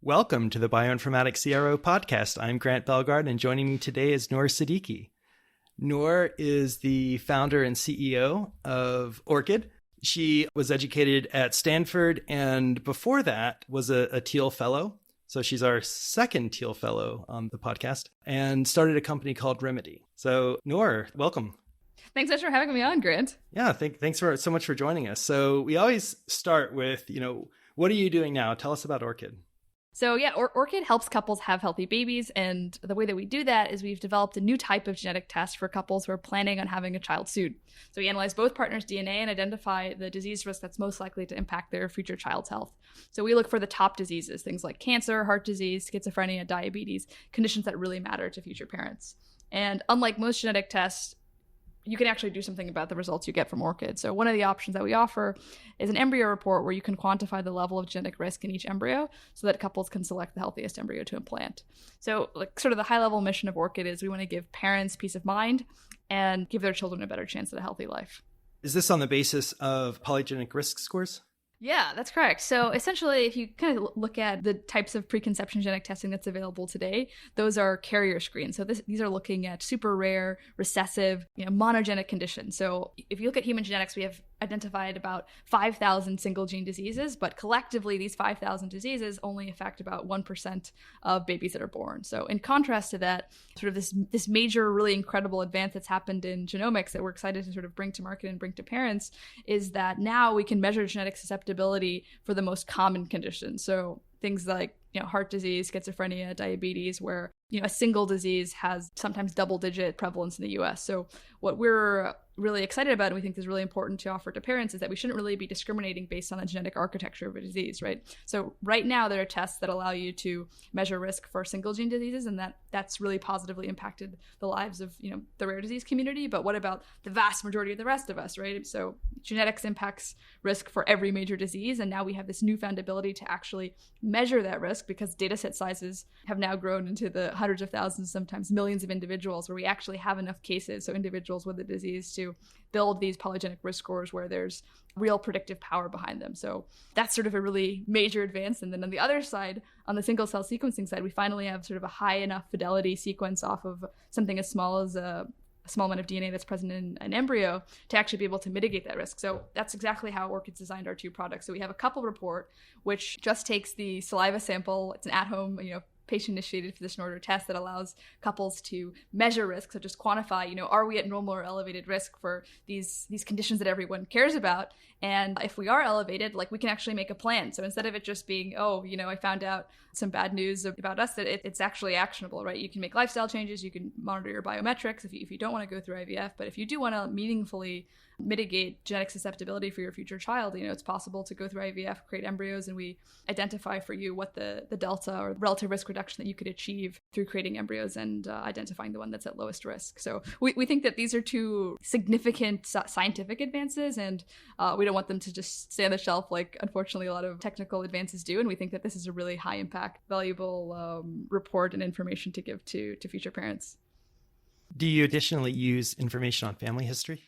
Welcome to the Bioinformatics CRO podcast. I'm Grant Belgard, and joining me today is Noor Siddiqui. Noor is the founder and CEO of Orchid. She was educated at Stanford, and before that was a Teal Fellow. So she's our second Teal Fellow on the podcast, and started a company called Remedy. So Noor, welcome. Thanks so much for having me on, Grant. Yeah, thanks so much for joining us. So we always start with, what are you doing now? Tell us about Orchid. So Orchid helps couples have healthy babies, and the way that we do that is we've developed a new type of genetic test for couples who are planning on having a child soon. So we analyze both partners' DNA and identify the disease risk that's most likely to impact their future child's health. So we look for the top diseases, things like cancer, heart disease, schizophrenia, diabetes, conditions that really matter to future parents. And unlike most genetic tests, you can actually do something about the results you get from Orchid. So one of the options that we offer is an embryo report where you can quantify the level of genetic risk in each embryo so that couples can select the healthiest embryo to implant. So sort of the high-level mission of Orchid is we want to give parents peace of mind and give their children a better chance at a healthy life. Is this on the basis of polygenic risk scores? Yeah, that's correct. So essentially, if you kind of look at the types of preconception genetic testing that's available today, those are carrier screens. So these are looking at super rare, recessive, monogenic conditions. So if you look at human genetics, we have identified about 5,000 single gene diseases, but collectively these 5,000 diseases only affect about 1% of babies that are born. So in contrast to that, sort of this major, really incredible advance that's happened in genomics that we're excited to sort of bring to market and bring to parents is that now we can measure genetic susceptibility for the most common conditions. So things like heart disease, schizophrenia, diabetes, where a single disease has sometimes double-digit prevalence in the US. So what we're really excited about and we think is really important to offer to parents is that we shouldn't really be discriminating based on the genetic architecture of a disease, right? So right now there are tests that allow you to measure risk for single gene diseases, and that's really positively impacted the lives of the rare disease community. But what about the vast majority of the rest of us, right? So genetics impacts risk for every major disease, and now we have this newfound ability to actually measure that risk because data set sizes have now grown into the hundreds of thousands, sometimes millions of individuals, where we actually have enough cases, so individuals with the disease, to build these polygenic risk scores where there's real predictive power behind them. So that's sort of a really major advance. And then on the other side, on the single cell sequencing side, we finally have sort of a high enough fidelity sequence off of something as small as a small amount of DNA that's present in an embryo to actually be able to mitigate that risk. So that's exactly how Orchid's designed our two products. So we have a couple report, which just takes the saliva sample. It's an at-home, patient-initiated physician order test that allows couples to measure risk, so just quantify, are we at normal or elevated risk for these conditions that everyone cares about? And if we are elevated, we can actually make a plan. So instead of it just being, I found out some bad news about us, that it's actually actionable, right? You can make lifestyle changes, you can monitor your biometrics if you don't want to go through IVF, but if you do want to meaningfully mitigate genetic susceptibility for your future child, it's possible to go through IVF, create embryos, and we identify for you what the delta or relative risk reduction that you could achieve through creating embryos and identifying the one that's at lowest risk. So we think that these are two significant scientific advances, and we don't want them to just stay on the shelf like unfortunately a lot of technical advances do. And we think that this is a really high impact, valuable report and information to give to future parents. Do you additionally use information on family history?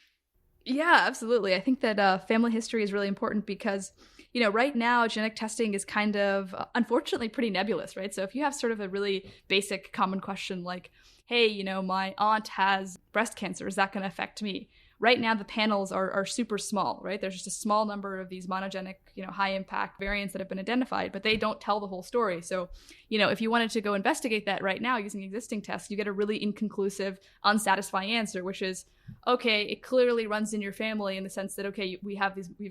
Yeah, absolutely. I think that family history is really important because, right now genetic testing is kind of, unfortunately, pretty nebulous, right? So if you have sort of a really basic common question like, hey, my aunt has breast cancer, is that going to affect me? Right now, the panels are super small, right? There's just a small number of these monogenic, high impact variants that have been identified, but they don't tell the whole story. So, if you wanted to go investigate that right now using existing tests, you get a really inconclusive, unsatisfying answer, which is, okay, it clearly runs in your family in the sense that, okay, we've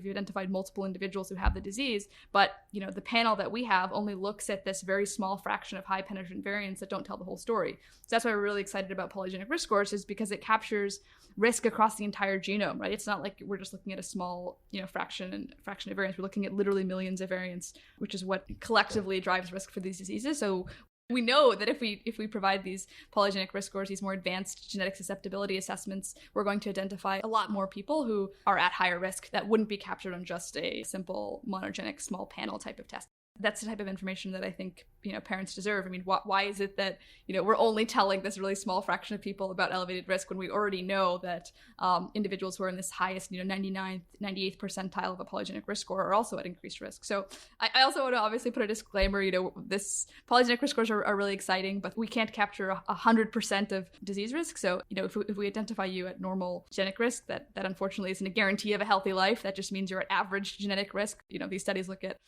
identified multiple individuals who have the disease, but, the panel that we have only looks at this very small fraction of high penetrant variants that don't tell the whole story. So that's why we're really excited about polygenic risk scores, is because it captures risk across the entire genome, right? It's not like we're just looking at a small, fraction of variants. We're looking at literally millions of variants, which is what collectively drives risk for these diseases. So we know that if we provide these polygenic risk scores, these more advanced genetic susceptibility assessments, we're going to identify a lot more people who are at higher risk that wouldn't be captured on just a simple monogenic small panel type of test. That's the type of information that I think, parents deserve. I mean, why is it that, we're only telling this really small fraction of people about elevated risk when we already know that individuals who are in this highest, 99th, 98th percentile of a polygenic risk score are also at increased risk. So I also want to obviously put a disclaimer, this polygenic risk scores are really exciting, but we can't capture 100% of disease risk. So, if we identify you at normal genetic risk, that unfortunately isn't a guarantee of a healthy life. That just means you're at average genetic risk. These studies look at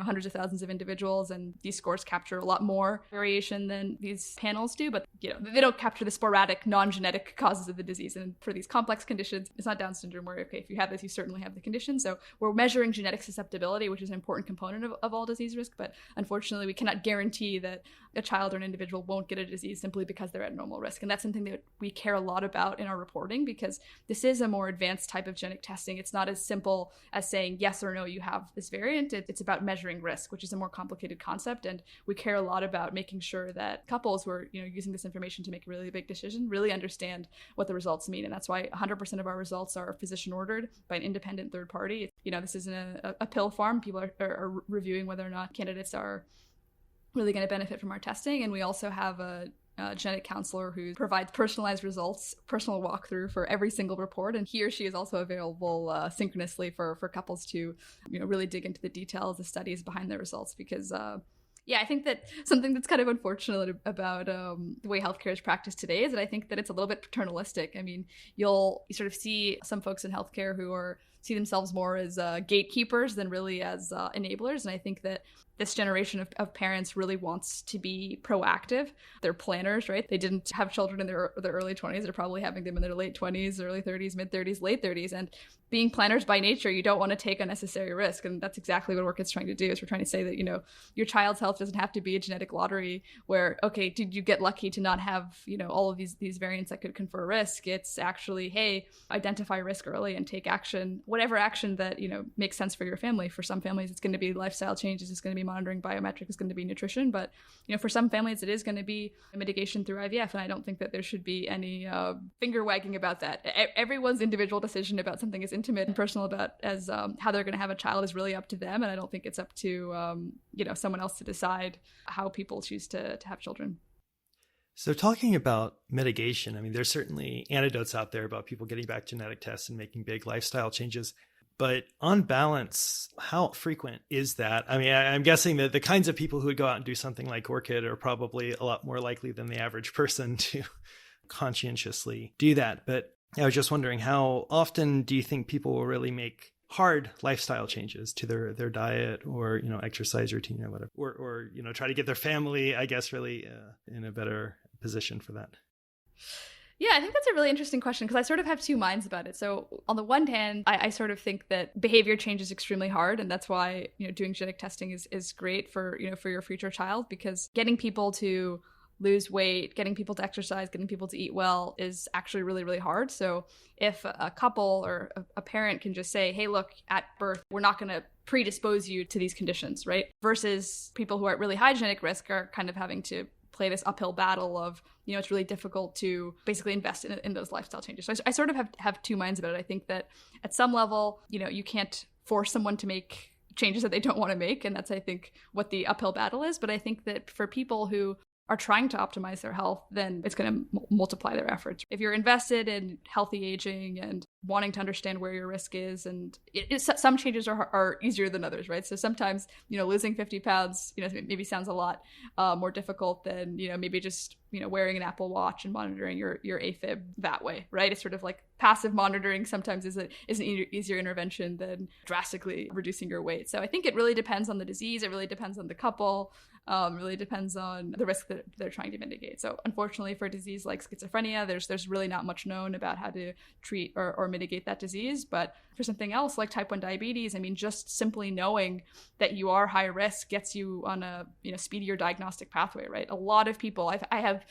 hundreds of thousands of individuals, and these scores capture a lot more variation than these panels do, but they don't capture the sporadic non-genetic causes of the disease. And for these complex conditions, it's not Down syndrome where, okay, if you have this, you certainly have the condition. So we're measuring genetic susceptibility, which is an important component of all disease risk, but unfortunately we cannot guarantee that a child or an individual won't get a disease simply because they're at normal risk. And that's something that we care a lot about in our reporting, because this is a more advanced type of genetic testing. It's not as simple as saying yes or no, you have this variant. It's about measuring risk, which is a more complicated concept. And we care a lot about making sure that couples who are using this information to make a really big decision really understand what the results mean. And that's why 100% of our results are physician ordered by an independent third party. This isn't a pill farm. People are reviewing whether or not candidates are really going to benefit from our testing. And we also have a genetic counselor who provides personalized results, personal walkthrough for every single report. And he or she is also available synchronously for couples to, really dig into the details, the studies behind the results. Because, I think that something that's kind of unfortunate about the way healthcare is practiced today is that I think that it's a little bit paternalistic. I mean, you sort of see some folks in healthcare who see themselves more as gatekeepers than really as enablers. And I think that this generation of parents really wants to be proactive. They're planners, right? They didn't have children in their early 20s. They're probably having them in their late 20s, early 30s, mid 30s, late 30s. And being planners by nature, you don't want to take unnecessary risk. And that's exactly what Orchid's trying to do, is we're trying to say that, your child's health doesn't have to be a genetic lottery where, okay, did you get lucky to not have, all of these variants that could confer risk? It's actually, hey, identify risk early and take action, whatever action that, makes sense for your family. For some families, it's going to be lifestyle changes. It's going to be monitoring biometrics, is going to be nutrition. But, for some families, it is going to be mitigation through IVF. And I don't think that there should be any finger wagging about that. Everyone's individual decision about something as intimate and personal as how they're going to have a child is really up to them. And I don't think it's up to, someone else to decide how people choose to have children. So talking about mitigation, I mean, there's certainly anecdotes out there about people getting back genetic tests and making big lifestyle changes. But on balance, how frequent is that? I mean, I'm guessing that the kinds of people who would go out and do something like Orchid are probably a lot more likely than the average person to conscientiously do that. But I was just wondering, how often do you think people will really make hard lifestyle changes to their diet or, exercise routine or whatever, or try to get their family, I guess, really in a better position for that? Yeah, I think that's a really interesting question, because I sort of have two minds about it. So on the one hand, I sort of think that behavior change is extremely hard. And that's why, doing genetic testing is great for your future child, because getting people to lose weight, getting people to exercise, getting people to eat well is actually really, really hard. So if a couple or a parent can just say, hey, look, at birth, we're not going to predispose you to these conditions, right? Versus people who are at really high genetic risk are kind of having to play this uphill battle of, it's really difficult to basically invest in those lifestyle changes. So I sort of have two minds about it. I think that at some level, you can't force someone to make changes that they don't want to make. And that's, I think, what the uphill battle is. But I think that for people who are trying to optimize their health, then it's going to multiply their efforts. If you're invested in healthy aging and wanting to understand where your risk is, and some changes are easier than others, right? So sometimes, losing 50 pounds, maybe sounds a lot more difficult than, maybe just, wearing an Apple Watch and monitoring your AFib that way, right? It's sort of like passive monitoring sometimes is an easier intervention than drastically reducing your weight. So I think it really depends on the disease. It really depends on the couple. Really depends on the risk that they're trying to mitigate. So unfortunately, for a disease like schizophrenia, there's really not much known about how to treat or mitigate that disease. But for something else like type 1 diabetes, I mean, just simply knowing that you are high risk gets you on a speedier diagnostic pathway, right? A lot of people, I have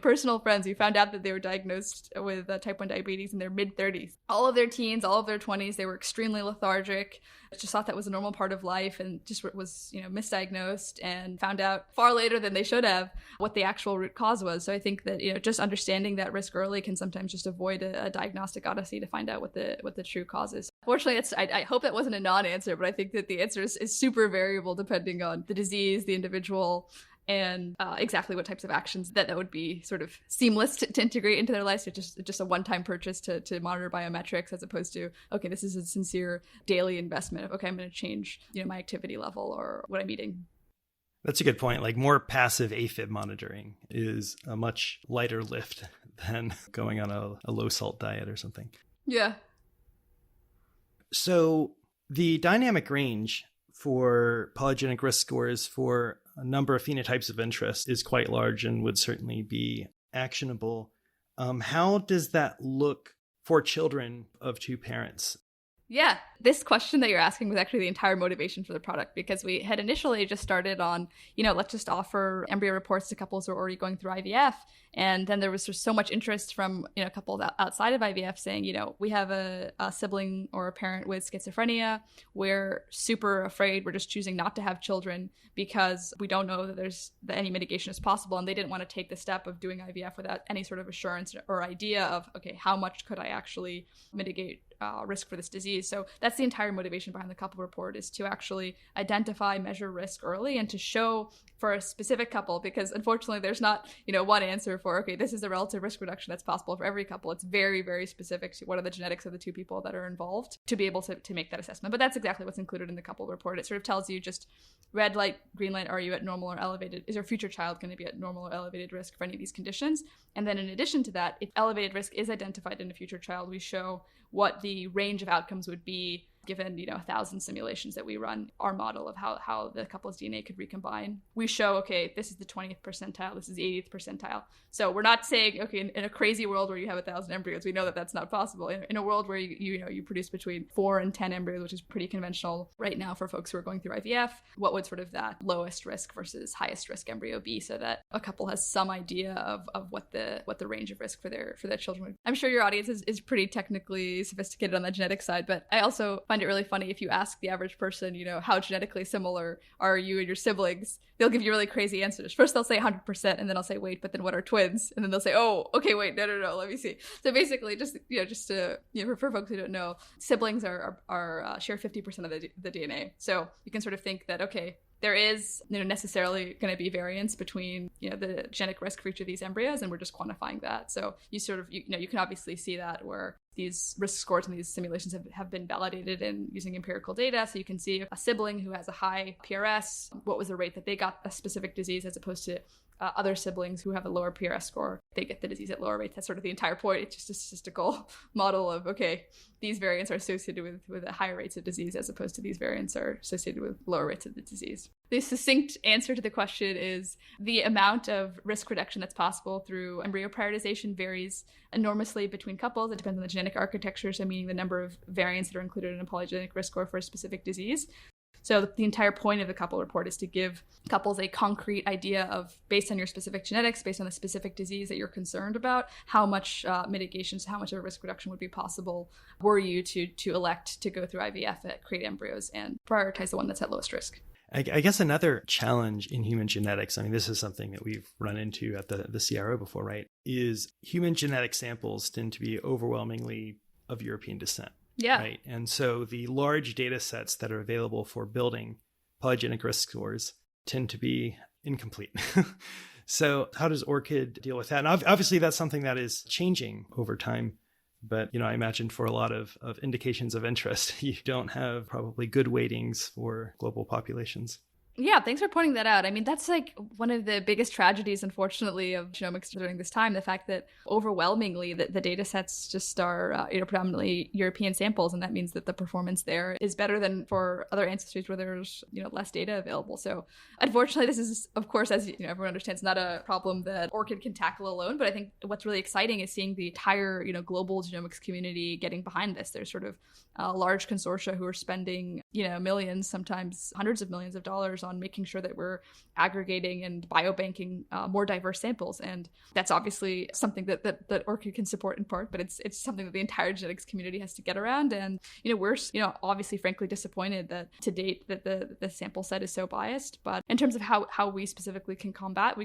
personal friends who found out that they were diagnosed with type 1 diabetes in their mid 30s. All of their teens, all of their 20s, they were extremely lethargic. just thought that was a normal part of life and just was, misdiagnosed and found out far later than they should have what the actual root cause was. So I think that, just understanding that risk early can sometimes just avoid a diagnostic odyssey to find out what the true cause is. Fortunately, I hope that wasn't a non-answer, but I think that the answer is super variable depending on the disease, the individual, and exactly what types of actions that would be sort of seamless to integrate into their lives. It's just a one-time purchase to monitor biometrics, as opposed to, okay, this is a sincere daily investment of, okay, I'm going to change my activity level or what I'm eating. That's a good point. Like, more passive AFib monitoring is a much lighter lift than going on a low salt diet or something. Yeah. So the dynamic range for polygenic risk scores for a number of phenotypes of interest is quite large and would certainly be actionable. How does that look for children of two parents? Yeah, this question that you're asking was actually the entire motivation for the product, because we had initially just started on, let's just offer embryo reports to couples who are already going through IVF. And then there was just so much interest from, couples outside of IVF saying, we have a sibling or a parent with schizophrenia. We're super afraid. We're just choosing not to have children because we don't know that any mitigation is possible. And they didn't want to take the step of doing IVF without any sort of assurance or idea of, okay, how much could I actually mitigate risk for this disease? So that's the entire motivation behind the couple report, is to actually identify, measure risk early, and to show for a specific couple, because unfortunately there's not, one answer for, okay, this is the relative risk reduction that's possible for every couple. It's very, very specific to what are the genetics of the two people that are involved to be able to make that assessment. But that's exactly what's included in the couple report. It sort of tells you just red light, green light, are you at normal or elevated? Is your future child going to be at normal or elevated risk for any of these conditions? And then in addition to that, if elevated risk is identified in a future child, we show what the range of outcomes would be given, 1,000 simulations that we run, our model of how the couple's DNA could recombine. We show, okay, this is the 20th percentile, this is the 80th percentile. So we're not saying, okay, in a crazy world where you have 1,000 embryos, we know that that's not possible. In a world where you produce between 4 and 10 embryos, which is pretty conventional right now for folks who are going through IVF, what would sort of that lowest risk versus highest risk embryo be, so that a couple has some idea of what the range of risk for their children would be. I'm sure your audience is pretty technically sophisticated on the genetic side, but I also find it really funny if you ask the average person, how genetically similar are you and your siblings? They'll give you really crazy answers. First they'll say 100%, and then I'll say, wait, but then what are twins? And then they'll say, oh, okay, wait, no, let me see. So basically, just to for folks who don't know, siblings are share 50% of the DNA. So you can sort of think that, okay, there is necessarily going to be variance between the genetic risk for each of these embryos, and we're just quantifying that. So you sort of you can obviously see that where these risk scores in these simulations have been validated in using empirical data. So you can see a sibling who has a high PRS, what was the rate that they got a specific disease, as opposed to other siblings who have a lower PRS score, they get the disease at lower rates. That's sort of the entire point. It's just a statistical model of, okay, these variants are associated with higher rates of disease, as opposed to these variants are associated with lower rates of the disease. The succinct answer to the question is the amount of risk reduction that's possible through embryo prioritization varies enormously between couples. It depends on the genetic architecture, so meaning the number of variants that are included in a polygenic risk score for a specific disease. So the entire point of the couple report is to give couples a concrete idea of, based on your specific genetics, based on the specific disease that you're concerned about, how much mitigations, how much of a risk reduction would be possible were you to elect to go through IVF, create embryos, and prioritize the one that's at lowest risk. I guess another challenge in human genetics, this is something that we've run into at the CRO before, right, is human genetic samples tend to be overwhelmingly of European descent. Yeah. Right. And so the large data sets that are available for building polygenic risk scores tend to be incomplete. So how does Orchid deal with that? And obviously that's something that is changing over time. But, I imagine for a lot of indications of interest, you don't have probably good weightings for global populations. Yeah, thanks for pointing that out. That's like one of the biggest tragedies, unfortunately, of genomics during this time, the fact that overwhelmingly the data sets just are predominantly European samples, and that means that the performance there is better than for other ancestries where there's less data available. So unfortunately, this is, of course, as everyone understands, not a problem that Orchid can tackle alone. But I think what's really exciting is seeing the entire global genomics community getting behind this. There's sort of large consortia who are spending millions, sometimes hundreds of millions of dollars dollars on making sure that we're aggregating and biobanking more diverse samples. And that's obviously something that Orchid can support in part, but it's something that the entire genetics community has to get around. And, we're, obviously, frankly, disappointed that to date that the sample set is so biased. But in terms of how we specifically can combat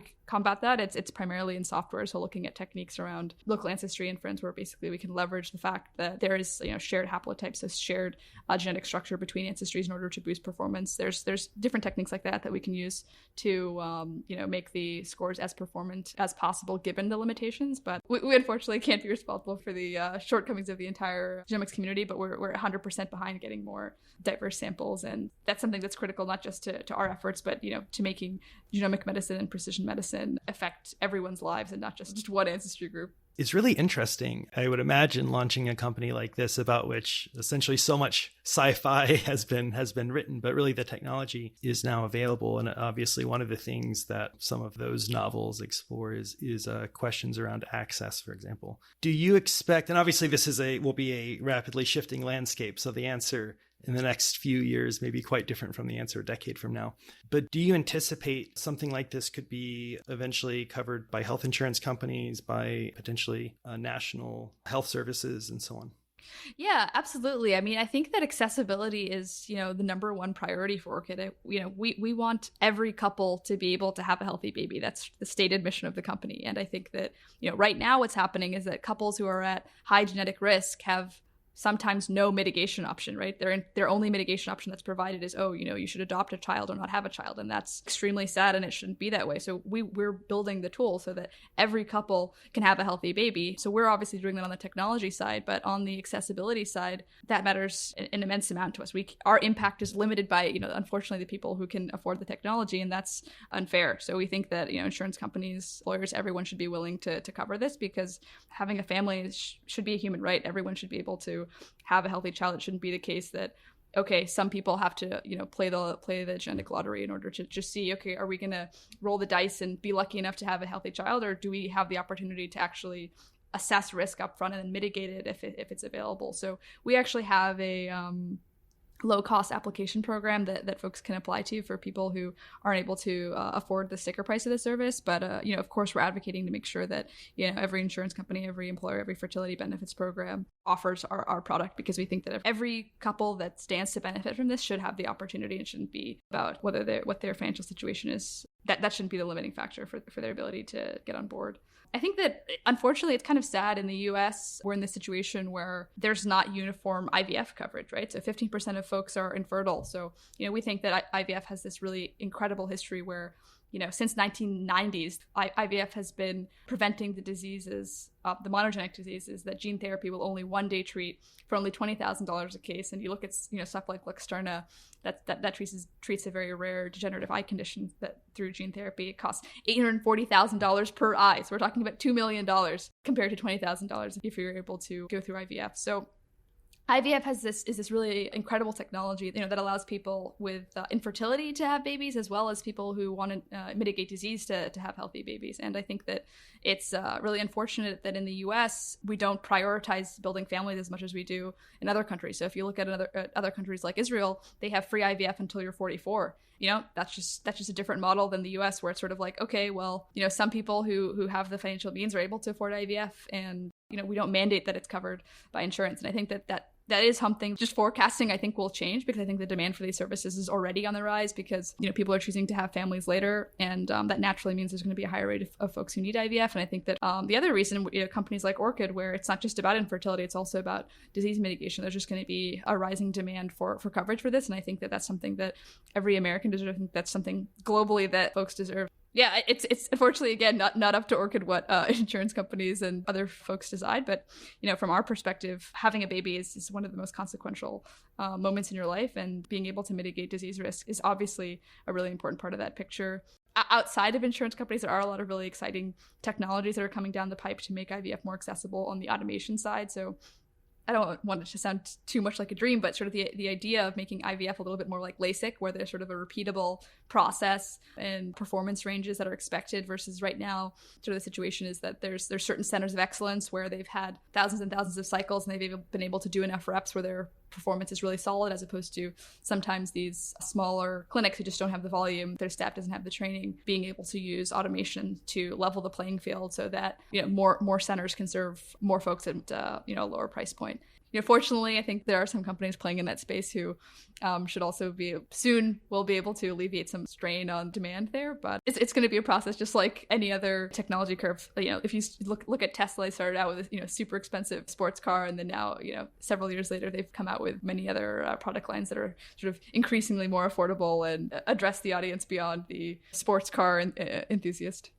that, it's primarily in software. So looking at techniques around local ancestry inference, where basically we can leverage the fact that there is, shared haplotypes, so shared genetic structure between ancestries in order to boost performance. There's different techniques like that we can use to, make the scores as performant as possible given the limitations. But we unfortunately can't be responsible for the shortcomings of the entire genomics community, but we're 100% behind getting more diverse samples. And that's something that's critical, not just to our efforts, but, to making genomic medicine and precision medicine affect everyone's lives and not just one ancestry group. It's really interesting. I would imagine launching a company like this, about which essentially so much sci-fi has been written, but really the technology is now available. And obviously one of the things that some of those novels explore is questions around access, for example. Do you expect, and obviously this will be a rapidly shifting landscape, so the answer in the next few years may be quite different from the answer a decade from now. But do you anticipate something like this could be eventually covered by health insurance companies, by potentially national health services, and so on? Yeah, absolutely. I mean, I think that accessibility is, the number one priority for Orchid. We want every couple to be able to have a healthy baby. That's the stated mission of the company. And I think that, right now what's happening is that couples who are at high genetic risk have sometimes no mitigation option, right? Their only mitigation option that's provided is, you should adopt a child or not have a child. And that's extremely sad, and it shouldn't be that way. So we're building the tool so that every couple can have a healthy baby. So we're obviously doing that on the technology side, but on the accessibility side, that matters an immense amount to us. Our impact is limited by, unfortunately, the people who can afford the technology, and that's unfair. So we think that, insurance companies, lawyers, everyone should be willing to cover this, because having a family should be a human right. Everyone should be able to have a healthy child. It shouldn't be the case that, okay, some people have to, play the genetic lottery in order to just see, okay, are we going to roll the dice and be lucky enough to have a healthy child, or do we have the opportunity to actually assess risk up front and then mitigate it if it's available? So we actually have a low-cost application program that folks can apply to for people who aren't able to afford the sticker price of the service. But, of course, we're advocating to make sure that, every insurance company, every employer, every fertility benefits program offers our product, because we think that every couple that stands to benefit from this should have the opportunity. It shouldn't be about what their financial situation is. That shouldn't be the limiting factor for their ability to get on board. I think that, unfortunately, it's kind of sad in the US, we're in this situation where there's not uniform IVF coverage, right? So 15% of folks are infertile. So, we think that IVF has this really incredible history where, since 1990s, IVF has been preventing the diseases, the monogenic diseases that gene therapy will only one day treat for only $20,000 a case. And you look at, stuff like Luxturna, that treats a very rare degenerative eye condition that through gene therapy, it costs $840,000 per eye. So we're talking about $2 million compared to $20,000 if you're able to go through IVF. So IVF is this really incredible technology, that allows people with infertility to have babies, as well as people who want to mitigate disease to have healthy babies. And I think that it's really unfortunate that in the U.S. we don't prioritize building families as much as we do in other countries. So if you look at other countries like Israel, they have free IVF until you're 44. That's just a different model than the U.S., where it's sort of like, okay, well, some people who have the financial means are able to afford IVF, and we don't mandate that it's covered by insurance. And I think that is something just forecasting, I think, will change, because I think the demand for these services is already on the rise, because people are choosing to have families later, and that naturally means there's going to be a higher rate of folks who need IVF. And I think that the other reason, companies like Orchid, where it's not just about infertility, it's also about disease mitigation, there's just going to be a rising demand for coverage for this. And I think that that's something that every American deserves. I think that's something globally that folks deserve. Yeah, it's unfortunately, again, not up to Orchid what insurance companies and other folks decide. But, from our perspective, having a baby is one of the most consequential moments in your life. And being able to mitigate disease risk is obviously a really important part of that picture. Outside of insurance companies, there are a lot of really exciting technologies that are coming down the pipe to make IVF more accessible on the automation side. So I don't want it to sound too much like a dream, but sort of the idea of making IVF a little bit more like LASIK, where there's sort of a repeatable process and performance ranges that are expected, versus right now, sort of the situation is that there's certain centers of excellence where they've had thousands and thousands of cycles, and they've been able to do enough reps where they're performance is really solid, as opposed to sometimes these smaller clinics who just don't have the volume, their staff doesn't have the training, being able to use automation to level the playing field so that more centers can serve more folks at a lower price point. Fortunately, I think there are some companies playing in that space who should also will be able to alleviate some strain on demand there. But it's going to be a process, just like any other technology curve. If you look at Tesla, they started out with a super expensive sports car, and then now several years later they've come out with many other product lines that are sort of increasingly more affordable and address the audience beyond the sports car enthusiast.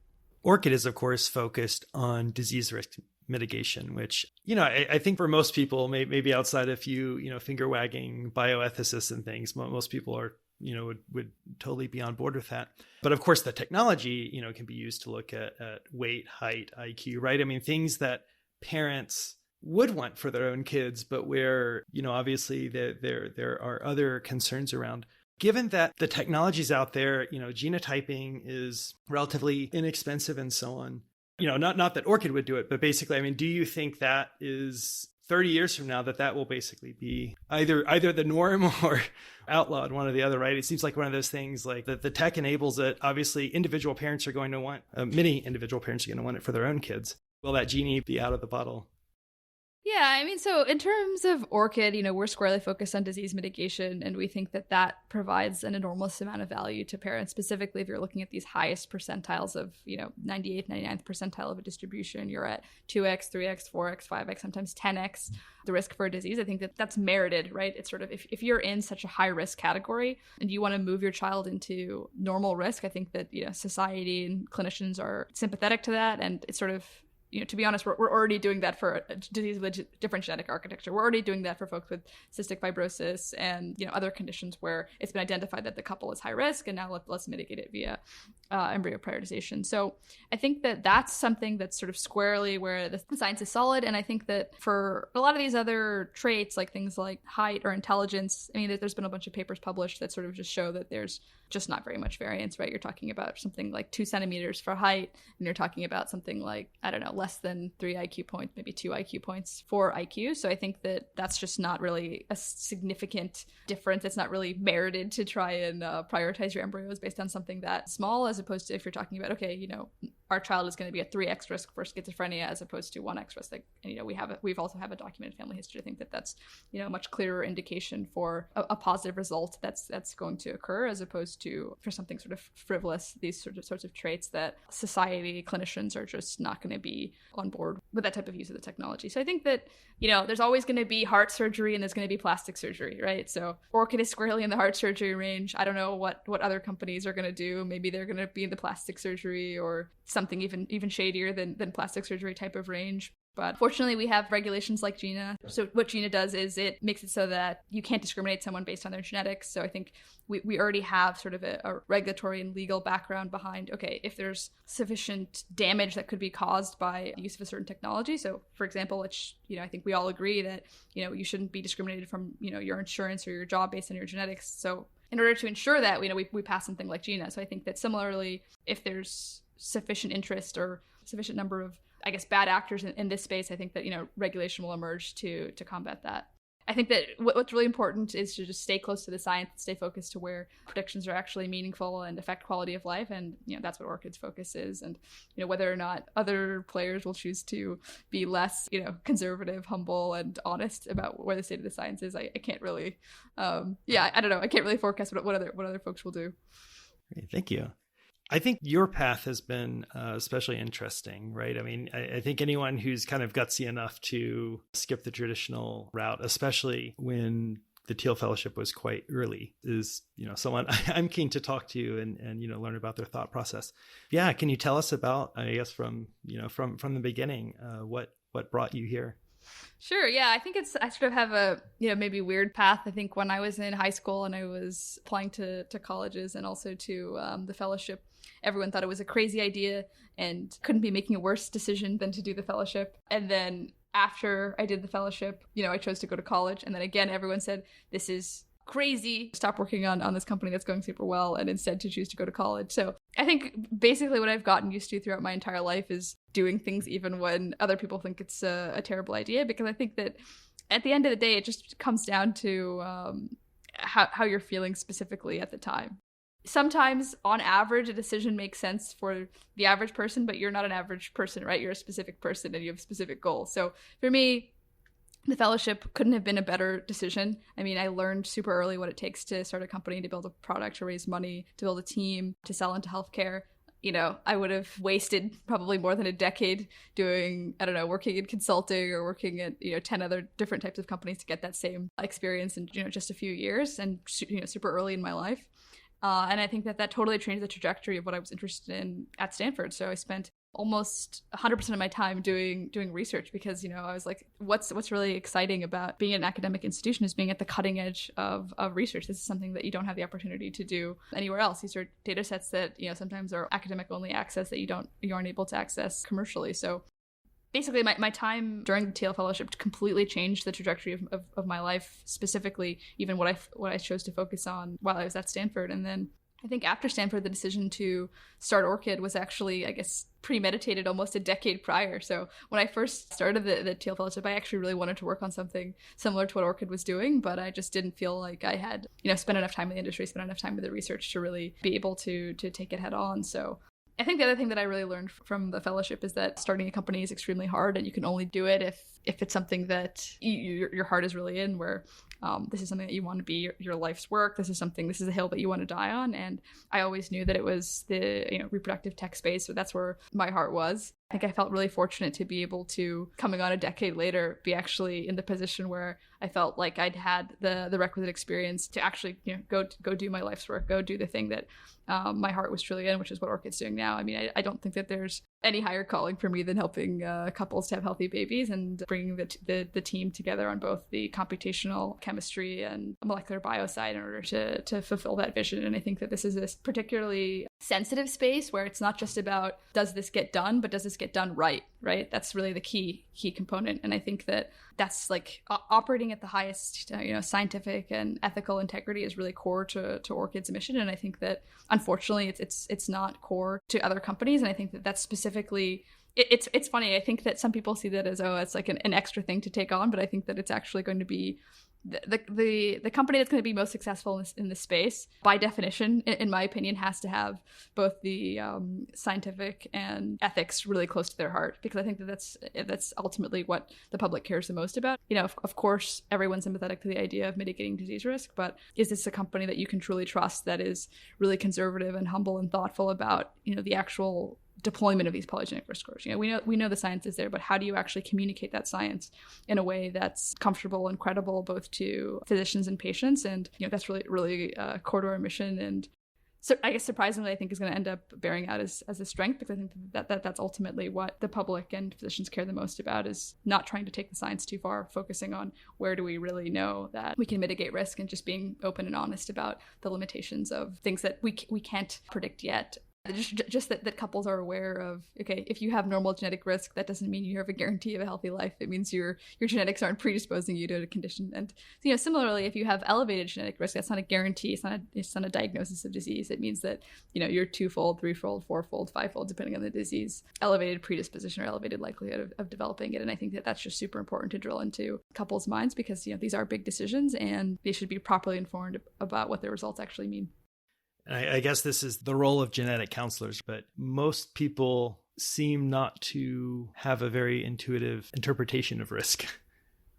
Orchid is, of course, focused on disease risk mitigation, which, I think for most people, maybe outside a few, finger wagging bioethicists and things, most people are, would totally be on board with that. But of course, the technology, can be used to look at weight, height, IQ, right? I mean, things that parents would want for their own kids, but where, obviously there are other concerns around. Given that the technology's out there, genotyping is relatively inexpensive and so on. Not that Orchid would do it, but basically, I mean, do you think that is 30 years from now that will basically be either the norm or outlawed, one or the other, right? It seems like one of those things like that the tech enables it. Obviously, individual parents are going to want, many individual parents are going to want it for their own kids. Will that genie be out of the bottle? Yeah, I mean, so in terms of Orchid, we're squarely focused on disease mitigation, and we think that provides an enormous amount of value to parents, specifically if you're looking at these highest percentiles of, 98th, 99th percentile of a distribution. You're at 2x, 3x, 4x, 5x, sometimes 10x the risk for a disease. I think that's merited, right? It's sort of, if you're in such a high risk category and you want to move your child into normal risk, I think that, society and clinicians are sympathetic to that, and it's sort of, to be honest, we're already doing that for a disease with different genetic architecture. We're already doing that for folks with cystic fibrosis and other conditions where it's been identified that the couple is high risk, and now let's mitigate it via embryo prioritization. So I think that's something that's sort of squarely where the science is solid. And I think that for a lot of these other traits, like things like height or intelligence, I mean, there's been a bunch of papers published that sort of just show that there's just not very much variance, right? You're talking about something like 2 centimeters for height, and you're talking about something like, I don't know, less than 3 IQ points, maybe 2 IQ points for IQ. So I think that's just not really a significant difference. It's not really merited to try and prioritize your embryos based on something that small, as opposed to if you're talking about, okay, our child is going to be at 3x risk for schizophrenia as opposed to 1x risk. And, we've also have a documented family history. I think that's, a much clearer indication for a positive result that's going to occur, as opposed to for something sort of frivolous, these sorts of traits that society, clinicians are just not going to be on board with that type of use of the technology. So I think that, there's always going to be heart surgery and there's going to be plastic surgery, right? So Orchid is squarely in the heart surgery range. I don't know what other companies are going to do. Maybe they're going to be in the plastic surgery or something even shadier than plastic surgery type of range. But fortunately, we have regulations like GINA. So what GINA does is it makes it so that you can't discriminate someone based on their genetics. So I think we already have sort of a regulatory and legal background behind, okay, if there's sufficient damage that could be caused by the use of a certain technology. So for example, I think we all agree that, you shouldn't be discriminated from, your insurance or your job based on your genetics. So in order to ensure that, we pass something like GINA. So I think that similarly, if there's sufficient interest or sufficient number of, I guess, bad actors in this space, I think that, regulation will emerge to combat that. I think that what's really important is to just stay close to the science, stay focused to where predictions are actually meaningful and affect quality of life. And, that's what Orchid's focus is. And, whether or not other players will choose to be less, conservative, humble, and honest about where the state of the science is, I can't really, I don't know. I can't really forecast what other folks will do. Great, thank you. I think your path has been especially interesting, right? I mean, I think anyone who's kind of gutsy enough to skip the traditional route, especially when the Teal Fellowship was quite early, is, someone I'm keen to talk to and learn about their thought process. Yeah, can you tell us about, I guess, from the beginning, what brought you here? Sure. Yeah, I think I sort of have a, maybe weird path. I think when I was in high school and I was applying to colleges and also to the fellowship, everyone thought it was a crazy idea and couldn't be making a worse decision than to do the fellowship. And then after I did the fellowship, I chose to go to college. And then again, everyone said, this is crazy. Stop working on this company that's going super well and instead to choose to go to college. So I think basically what I've gotten used to throughout my entire life is doing things even when other people think it's a terrible idea, because I think that at the end of the day, it just comes down to how you're feeling specifically at the time. Sometimes, on average, a decision makes sense for the average person, but you're not an average person, right? You're a specific person and you have specific goals. So for me, the fellowship couldn't have been a better decision. I mean, I learned super early what it takes to start a company, to build a product, to raise money, to build a team, to sell into healthcare. I would have wasted probably more than a decade doing, working in consulting or working at, 10 other different types of companies to get that same experience in, just a few years and, super early in my life. And I think that totally changed the trajectory of what I was interested in at Stanford. So I spent almost 100% of my time doing research because, I was like, what's really exciting about being an academic institution is being at the cutting edge of research. This is something that you don't have the opportunity to do anywhere else. These are data sets that, sometimes are academic only access that you aren't able to access commercially. So basically, my time during the TL fellowship completely changed the trajectory of my life, specifically even what I chose to focus on while I was at Stanford. And then I think after Stanford, the decision to start Orchid was actually, I guess, premeditated almost a decade prior. So when I first started the TL fellowship, I actually really wanted to work on something similar to what Orchid was doing, but I just didn't feel like I had, spent enough time in the industry, spent enough time with the research to really be able to take it head on. So I think the other thing that I really learned from the fellowship is that starting a company is extremely hard, and you can only do it if it's something that your heart is really in, where this is something that you want to be your life's work. This is a hill that you want to die on. And I always knew that it was the reproductive tech space, so that's where my heart was. I think I felt really fortunate to be able to, coming on a decade later, be actually in the position where I felt like I'd had the requisite experience to actually go do my life's work, go do the thing that my heart was truly in, which is what Orchid's doing now. I mean, I don't think that there's any higher calling for me than helping couples to have healthy babies and bringing the team together on both the computational chemistry and molecular bio side in order to fulfill that vision. And I think that this is a particularly sensitive space where it's not just about does this get done, but does this get done right? That's really the key component. And I think that that's like operating at the highest scientific and ethical integrity is really core to Orchid's mission. And I think that unfortunately it's not core to other companies. And I think that that's specifically it's funny. I think that some people see that as it's like an extra thing to take on, but I think that it's actually going to be the company that's going to be most successful in this space, by definition, in my opinion, has to have both the scientific and ethics really close to their heart, because I think that that's ultimately what the public cares the most about. Of course, everyone's sympathetic to the idea of mitigating disease risk, but is this a company that you can truly trust that is really conservative and humble and thoughtful about the actual deployment of these polygenic risk scores? We know the science is there, but how do you actually communicate that science in a way that's comfortable and credible both to physicians and patients? And that's really core to our mission. And so I guess surprisingly, I think is going to end up bearing out as a strength, because I think that's ultimately what the public and physicians care the most about, is not trying to take the science too far, focusing on where do we really know that we can mitigate risk, and just being open and honest about the limitations of things that we can't predict yet. Just that couples are aware of, okay, if you have normal genetic risk, that doesn't mean you have a guarantee of a healthy life. It means your genetics aren't predisposing you to a condition. And similarly, if you have elevated genetic risk, that's not a guarantee. It's not a diagnosis of disease. It means that you're twofold, threefold, fourfold, fivefold, depending on the disease, elevated predisposition or elevated likelihood of developing it. And I think that that's just super important to drill into couples' minds, because these are big decisions and they should be properly informed about what their results actually mean. I guess this is the role of genetic counselors, but most people seem not to have a very intuitive interpretation of risk.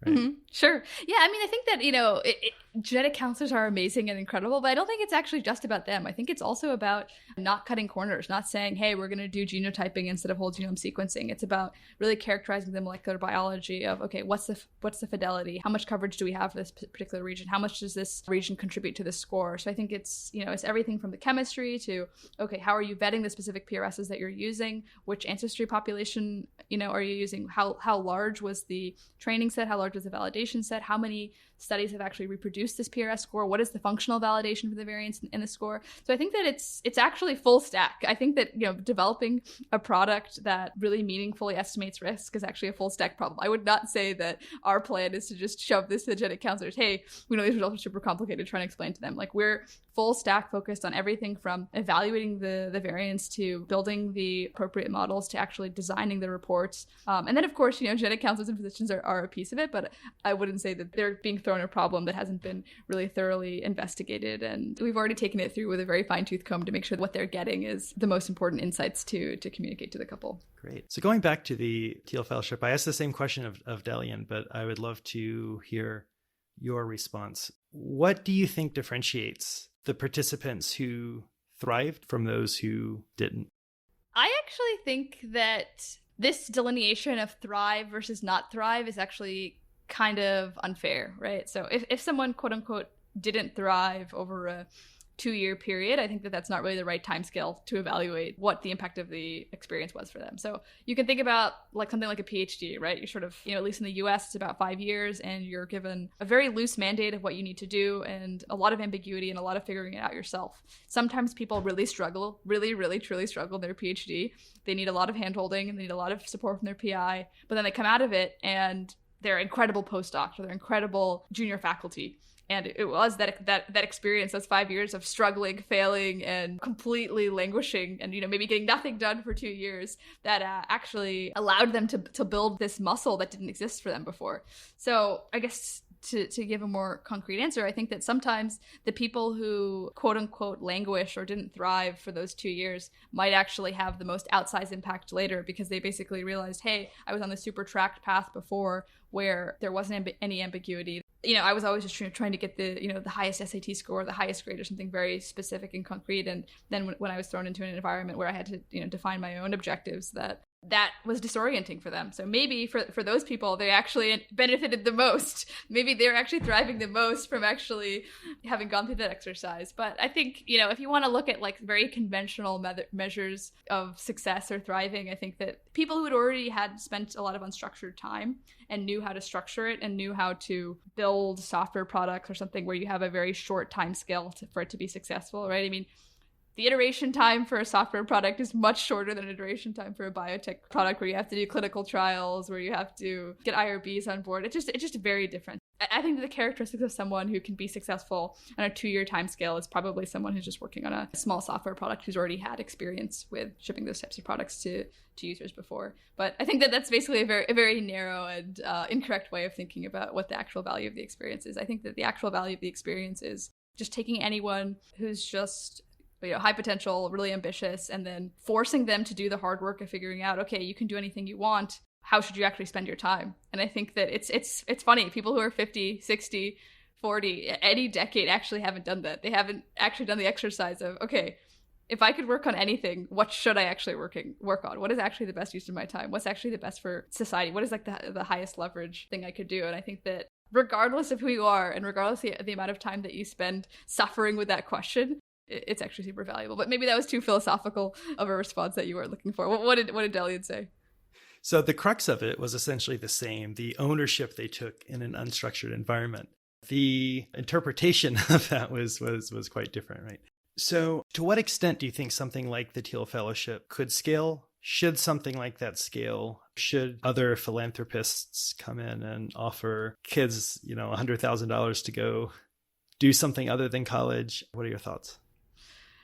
Right? Mm-hmm. Sure. Yeah. I mean, I think that, genetic counselors are amazing and incredible, but I don't think it's actually just about them. I think it's also about not cutting corners, not saying, hey, we're going to do genotyping instead of whole genome sequencing. It's about really characterizing the molecular biology of, okay, what's the fidelity? How much coverage do we have for this particular region? How much does this region contribute to the score? So I think it's everything from the chemistry to, okay, how are you vetting the specific PRSs that you're using? Which ancestry population, are you using? How large was the training set? How large was the validation set? How many studies have actually reproduced produce this PRS score? What is the functional validation for the variance in the score? So I think that it's actually full stack. I think that, developing a product that really meaningfully estimates risk is actually a full stack problem. I would not say that our plan is to just shove this to the genetic counselors. Hey, we know these results are super complicated, trying to explain to them. Like, we're full stack focused on everything from evaluating the variance to building the appropriate models to actually designing the reports. And then, of course, genetic counselors and physicians are a piece of it, but I wouldn't say that they're being thrown a problem that hasn't been really thoroughly investigated. And we've already taken it through with a very fine-tooth comb to make sure that what they're getting is the most important insights to communicate to the couple. Great. So going back to the Teal Fellowship, I asked the same question of Delian, but I would love to hear your response. What do you think differentiates the participants who thrived from those who didn't? I actually think that this delineation of thrive versus not thrive is actually kind of unfair, right? So if someone, quote unquote, didn't thrive over a 2-year period, I think that that's not really the right time scale to evaluate what the impact of the experience was for them. So you can think about like something like a PhD, right? You're sort of, at least in the US, it's about 5 years, and you're given a very loose mandate of what you need to do and a lot of ambiguity and a lot of figuring it out yourself. Sometimes people really struggle, really, truly struggle in their PhD. They need a lot of handholding and they need a lot of support from their PI, but then they come out of it and they're incredible postdocs or they're incredible junior faculty. And it was that experience, those 5 years of struggling, failing, and completely languishing, and maybe getting nothing done for 2 years, that actually allowed them to build this muscle that didn't exist for them before. So I guess to give a more concrete answer, I think that sometimes the people who quote unquote languish or didn't thrive for those 2 years might actually have the most outsized impact later, because they basically realized, hey, I was on the super tracked path before where there wasn't any ambiguity. I was always just trying to get the highest SAT score, the highest grade, or something very specific and concrete. And then when I was thrown into an environment where I had to, define my own objectives, that was disorienting for them. So maybe for those people, they actually benefited the most. Maybe they're actually thriving the most from actually having gone through that exercise. But I think, if you want to look at like very conventional measures of success or thriving, I think that people who had already had spent a lot of unstructured time and knew how to structure it and knew how to build software products or something where you have a very short time scale for it to be successful, right? I mean, the iteration time for a software product is much shorter than an iteration time for a biotech product where you have to do clinical trials, where you have to get IRBs on board. It's just very different. I think that the characteristics of someone who can be successful on a 2-year time scale is probably someone who's just working on a small software product who's already had experience with shipping those types of products to users before. But I think that that's basically a very narrow and incorrect way of thinking about what the actual value of the experience is. I think that the actual value of the experience is just taking anyone who's just high potential, really ambitious, and then forcing them to do the hard work of figuring out, okay, you can do anything you want. How should you actually spend your time? And I think that it's funny. People who are 50, 60, 40, any decade actually haven't done that. They haven't actually done the exercise of, okay, if I could work on anything, what should I actually work on? What is actually the best use of my time? What's actually the best for society? What is like the highest leverage thing I could do? And I think that regardless of who you are and regardless of the amount of time that you spend suffering with that question, it's actually super valuable. But maybe that was too philosophical of a response that you were looking for. What did Delian say? So the crux of it was essentially the same, the ownership they took in an unstructured environment. The interpretation of that was quite different, right? So to what extent do you think something like the Teal Fellowship could scale? Should something like that scale? Should other philanthropists come in and offer kids, $100,000 to go do something other than college? What are your thoughts?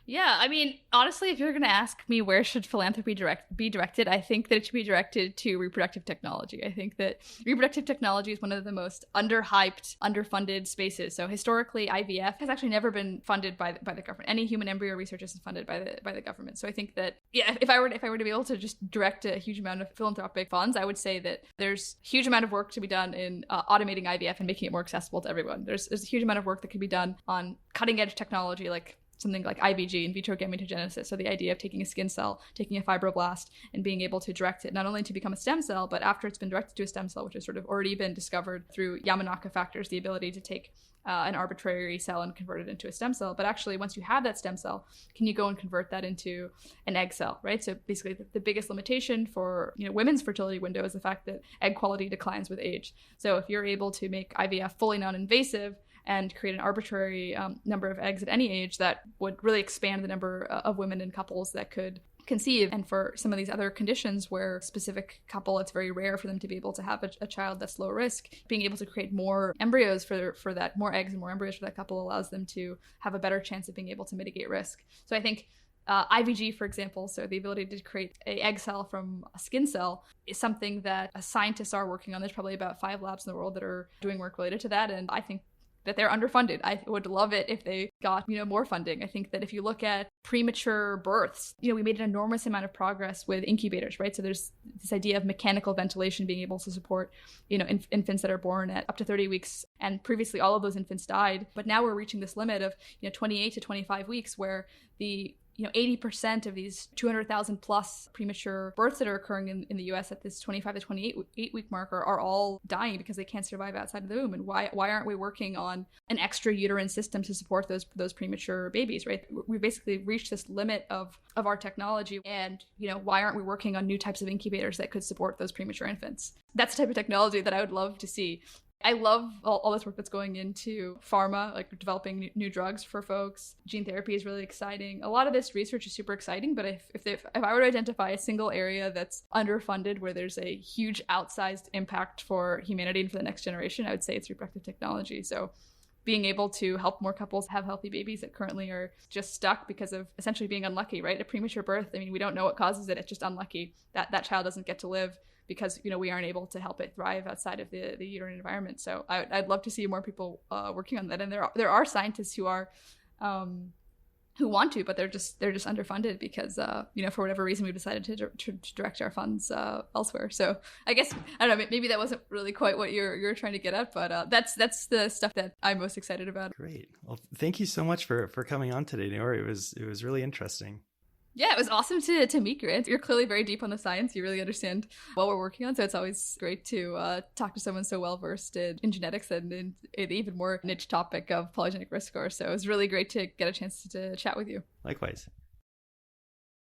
Yeah, I mean, honestly, if you're going to ask me where should philanthropy be directed, I think that it should be directed to reproductive technology. I think that reproductive technology is one of the most underhyped, underfunded spaces. So historically, IVF has actually never been funded by the government. Any human embryo research isn't funded by the government. So I think that, yeah, if I were to be able to just direct a huge amount of philanthropic funds, I would say that there's a huge amount of work to be done in automating IVF and making it more accessible to everyone. There's a huge amount of work that could be done on cutting edge technology like something like IVG, in vitro gametogenesis. So the idea of taking a skin cell, taking a fibroblast, and being able to direct it not only to become a stem cell, but after it's been directed to a stem cell, which has sort of already been discovered through Yamanaka factors, the ability to take an arbitrary cell and convert it into a stem cell. But actually, once you have that stem cell, can you go and convert that into an egg cell, right? So basically, the biggest limitation for women's fertility window is the fact that egg quality declines with age. So if you're able to make IVF fully non-invasive, and create an arbitrary number of eggs at any age that would really expand the number of women and couples that could conceive. And for some of these other conditions where specific couple, it's very rare for them to be able to have a child that's low risk, being able to create more embryos for that, more eggs and more embryos for that couple allows them to have a better chance of being able to mitigate risk. So I think IVG, for example, so the ability to create an egg cell from a skin cell is something that scientists are working on. There's probably about 5 labs in the world that are doing work related to that. And I think that they're underfunded. I would love it if they got, more funding. I think that if you look at premature births, we made an enormous amount of progress with incubators, right? So there's this idea of mechanical ventilation being able to support, infants that are born at up to 30 weeks. And previously all of those infants died. But now we're reaching this limit of, 28 to 25 weeks where the 80% of these 200,000 plus premature births that are occurring in the US at this 25 to 28 week mark are all dying because they can't survive outside of the womb. And why aren't we working on an extra uterine system to support those premature babies, right? We basically reached this limit of our technology. And, why aren't we working on new types of incubators that could support those premature infants? That's the type of technology that I would love to see. I love all this work that's going into pharma, like developing new drugs for folks. Gene therapy is really exciting. A lot of this research is super exciting, but if I were to identify a single area that's underfunded where there's a huge outsized impact for humanity and for the next generation, I would say it's reproductive technology. So being able to help more couples have healthy babies that currently are just stuck because of essentially being unlucky, right? A premature birth, we don't know what causes it. It's just unlucky that child doesn't get to live because we aren't able to help it thrive outside of the uterine environment. So I'd love to see more people working on that. And there are scientists who are who want to, but they're just underfunded because for whatever reason we've decided to direct our funds elsewhere. So I guess I don't know, maybe that wasn't really quite what you're trying to get at, but that's the stuff that I'm most excited about. Great. Well, thank you so much for coming on today, Noor. It was really interesting. Yeah, it was awesome to meet Grant. You're clearly very deep on the science. You really understand what we're working on. So it's always great to talk to someone so well-versed in genetics and in an even more niche topic of polygenic risk score. So it was really great to get a chance to chat with you. Likewise.